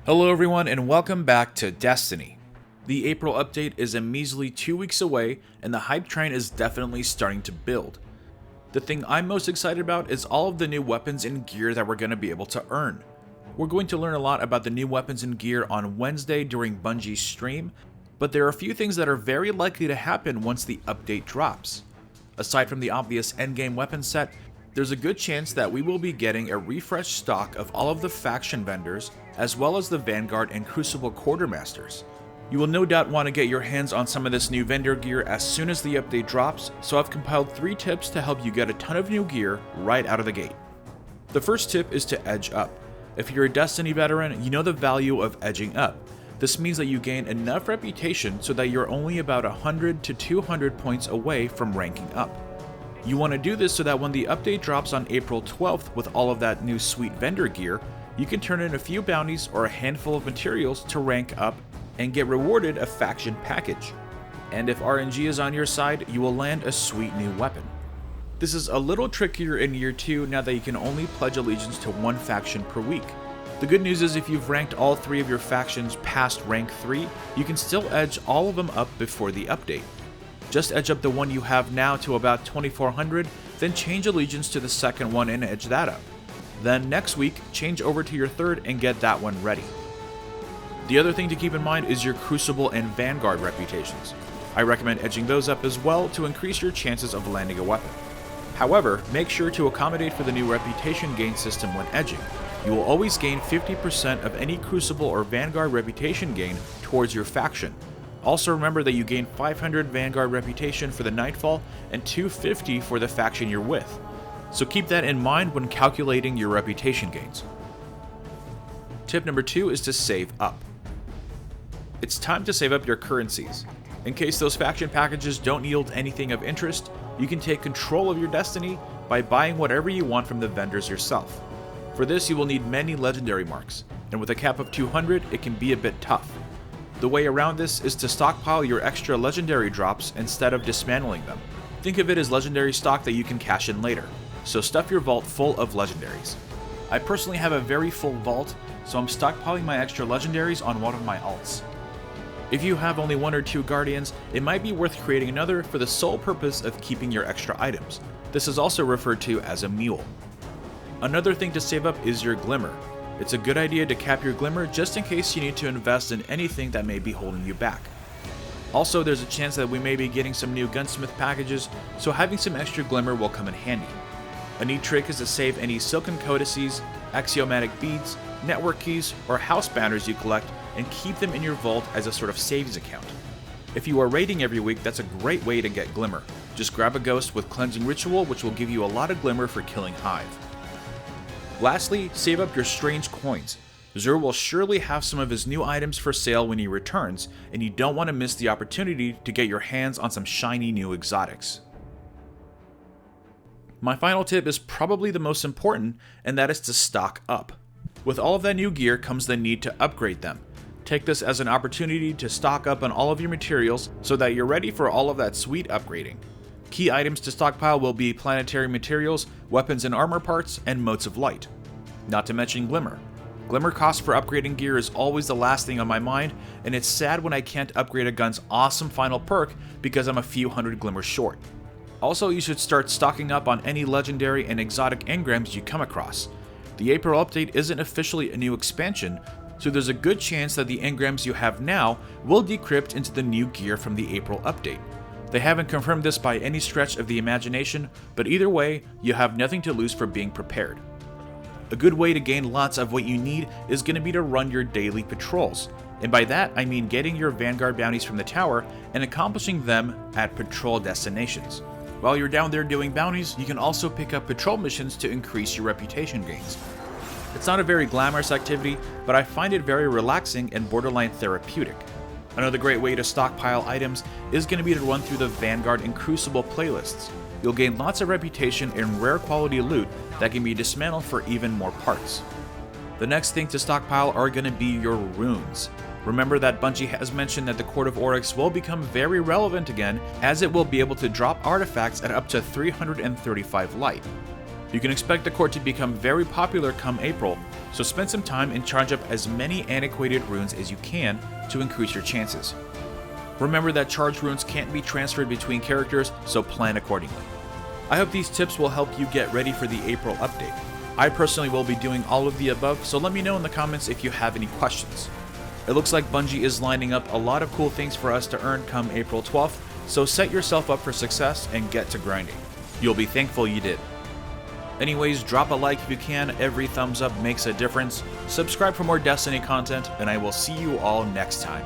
Hello everyone and welcome back to Destiny. The April update is a measly 2 weeks away and the hype train is definitely starting to build. The thing I'm most excited about is all of the new weapons and gear that we're going to be able to earn. We're going to learn a lot about the new weapons and gear on Wednesday during Bungie's stream, but there are a few things that are very likely to happen once the update drops. Aside from the obvious endgame weapon set, there's a good chance that we will be getting a refreshed stock of all of the faction vendors, as well as the Vanguard and Crucible Quartermasters. You will no doubt want to get your hands on some of this new vendor gear as soon as the update drops, so I've compiled 3 tips to help you get a ton of new gear right out of the gate. The first tip is to edge up. If you're a Destiny veteran, you know the value of edging up. This means that you gain enough reputation so that you're only about 100 to 200 points away from ranking up. You want to do this so that when the update drops on April 12th with all of that new sweet vendor gear, you can turn in a few bounties or a handful of materials to rank up and get rewarded a faction package. And if RNG is on your side, you will land a sweet new weapon. This is a little trickier in year 2 now that you can only pledge allegiance to one faction per week. The good news is if you've ranked all 3 of your factions past rank 3, you can still edge all of them up before the update. Just edge up the one you have now to about 2400, then change allegiance to the second one and edge that up. Then next week, change over to your third and get that one ready. The other thing to keep in mind is your Crucible and Vanguard reputations. I recommend edging those up as well to increase your chances of landing a weapon. However, make sure to accommodate for the new reputation gain system when edging. You will always gain 50% of any Crucible or Vanguard reputation gain towards your faction. Also remember that you gain 500 Vanguard reputation for the Nightfall and 250 for the faction you're with. So keep that in mind when calculating your reputation gains. Tip number 2 is to save up. It's time to save up your currencies. In case those faction packages don't yield anything of interest, you can take control of your destiny by buying whatever you want from the vendors yourself. For this you will need many legendary marks, and with a cap of 200 it can be a bit tough. The way around this is to stockpile your extra legendary drops instead of dismantling them. Think of it as legendary stock that you can cash in later, so stuff your vault full of legendaries. I personally have a very full vault, so I'm stockpiling my extra legendaries on one of my alts. If you have only 1 or 2 guardians, it might be worth creating another for the sole purpose of keeping your extra items. This is also referred to as a mule. Another thing to save up is your glimmer. It's a good idea to cap your glimmer just in case you need to invest in anything that may be holding you back. Also, there's a chance that we may be getting some new gunsmith packages, so having some extra glimmer will come in handy. A neat trick is to save any silken codices, axiomatic beads, network keys, or house banners you collect and keep them in your vault as a sort of savings account. If you are raiding every week, that's a great way to get glimmer. Just grab a ghost with cleansing ritual, which will give you a lot of glimmer for killing Hive. Lastly, save up your strange coins. Xur will surely have some of his new items for sale when he returns, and you don't want to miss the opportunity to get your hands on some shiny new exotics. My final tip is probably the most important, and that is to stock up. With all of that new gear comes the need to upgrade them. Take this as an opportunity to stock up on all of your materials so that you're ready for all of that sweet upgrading. Key items to stockpile will be planetary materials, weapons and armor parts, and motes of light. Not to mention glimmer. Glimmer cost for upgrading gear is always the last thing on my mind, and it's sad when I can't upgrade a gun's awesome final perk because I'm a few hundred glimmer short. Also, you should start stocking up on any legendary and exotic engrams you come across. The April update isn't officially a new expansion, so there's a good chance that the engrams you have now will decrypt into the new gear from the April update. They haven't confirmed this by any stretch of the imagination, but either way, you have nothing to lose for being prepared. A good way to gain lots of what you need is going to be to run your daily patrols, and by that I mean getting your Vanguard bounties from the tower and accomplishing them at patrol destinations. While you're down there doing bounties, you can also pick up patrol missions to increase your reputation gains. It's not a very glamorous activity, but I find it very relaxing and borderline therapeutic. Another great way to stockpile items is going to be to run through the Vanguard and Crucible playlists. You'll gain lots of reputation and rare quality loot that can be dismantled for even more parts. The next thing to stockpile are going to be your runes. Remember that Bungie has mentioned that the Court of Oryx will become very relevant again, as it will be able to drop artifacts at up to 335 light. You can expect the court to become very popular come April, so spend some time and charge up as many antiquated runes as you can to increase your chances. Remember that charged runes can't be transferred between characters, so plan accordingly. I hope these tips will help you get ready for the April update. I personally will be doing all of the above, so let me know in the comments if you have any questions. It looks like Bungie is lining up a lot of cool things for us to earn come April 12th, so set yourself up for success and get to grinding. You'll be thankful you did. Anyways, drop a like if you can, every thumbs up makes a difference. Subscribe for more Destiny content, and I will see you all next time.